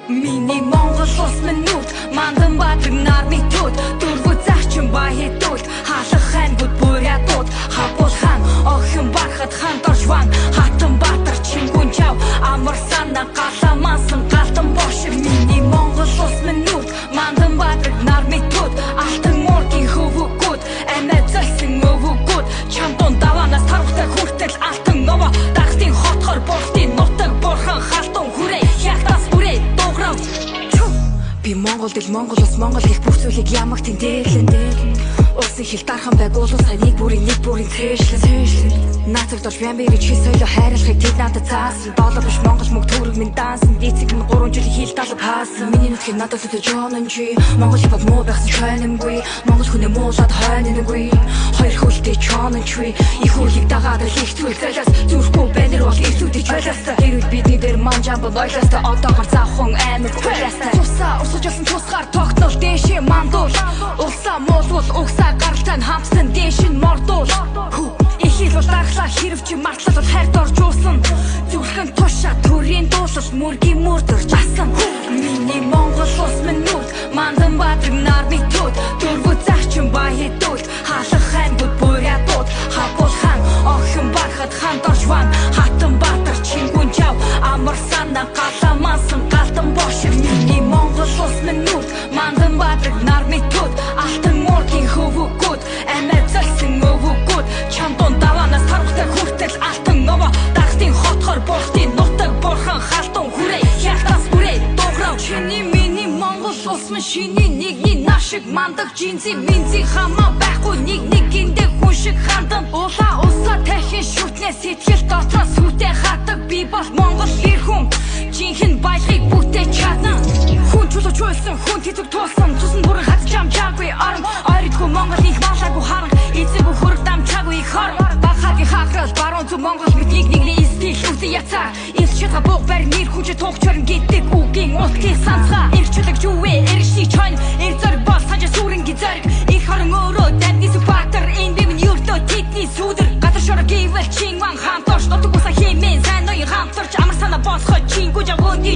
Миний Монгол улс минут мандан бадраг нар мэтүүд дөрвөө зарчин баятууд халах хангууд бүрядууд хапол хан охин бархад хан доржван хатан баатар чингүн чав амар сана галамасан галтан бошиг миний Монгол улс минут мандан бадраг нар мэтүүд алтан моргийн хөвгүүд амиа зэлсэн өвгүүд чамдон даванаас тархтай хүртэл алтан нова дахтын хотхор бортын нутаг борхон халтан хүрээ хятас бүрээ дуграв би Монгол ил Монгол улс Монгол их бүх зүйлийг ямагт дээрлэн улсын хил дархан байг улсаа нэг бүрийн цээшлэн нацаг дорж бян бэрэж хий соёлоо хайрлахыг тэд надад заасан доллар биш Монгол мөнгө төгрөг минь даасан эцэг минь 3 жилийн хил талб хаасан миний нүдхийн надад өтөж жононжи Монгол хипхоп муу байсан шойномгүй Монгол хүнээ муулаад хойнонгүй хоёр хөлтэй чонончгүй их үрлийг дагаад их зүйл зайлаас зүрхгүй бэнэр бол ирсүүдий ойлаастай хэрэг бидний дээр манжаан бол ойлаастай одоогор заахун аймаг хуйлаастай тусаа урсаж болсон тусгаар тогтнол дэшээ мандуул улсаа муулвал угсаа гаралтай хамсан дэшин мордуул ихил бол дархлаа хэрвч мартлал бол хайрт орж уусан зүрхэн тушаа төрийн дуулал мөргийн мөрдөр жасан миний Монгол улс минут мандан бадраг нар мэтүүд дөрвөө зарчин баятууд халах хангууд бүрядууд хапол хан охин бархад хан доржван хатан баатар чингүн чав амар сана галамасан галтан бошиг миний Монгол улс минут мандан бадраг нар мэтүүд алтан моргийн хөвгүүд амиа зэлсэн өвгүүд чамдон даванаас тархтай хүртэл алтан нова дахтын хотхор бортын нутаг борхон халтан хүрээ хятас бүрээ дуграв чиний миний Монгол улс минь шиний нэгний нашиг мандаг жинзи минзи хамаа байхгүй нэг гиндэ хүн шиг хандан улаа дахин шүтнэ сэтгэл дотроо сүтэ хатаг би бол Монгол ир хүн жинхэнэ баялагыг бүтээж чадна хүн чулууч байсан хүн тэтгэв тулсан тусан бүрэн хатж амжаагүй орон ойрдгүй Монгол их малаагүй харан эцэг хөрөг дамчаагүй их хор бахагийн хахрал баруун зүг Монгол мэд нэгний стил үгүй яцаа их чатга бог бар нэр хүч тогчорн гэдэг үгийн утгыг санацгаа их чулаг юуэ эргэшний чойн их зэрэг бол санжа сүрэн гизэрэг их хорон өөрөө дандис баатар энэ би минь юртөө тэдний сүдэр гадар шорог гэвэл чин ван хамтарч нутаг усаа хэмээн сайн ноён хамтарч амар санаа босхой чингүү жагууны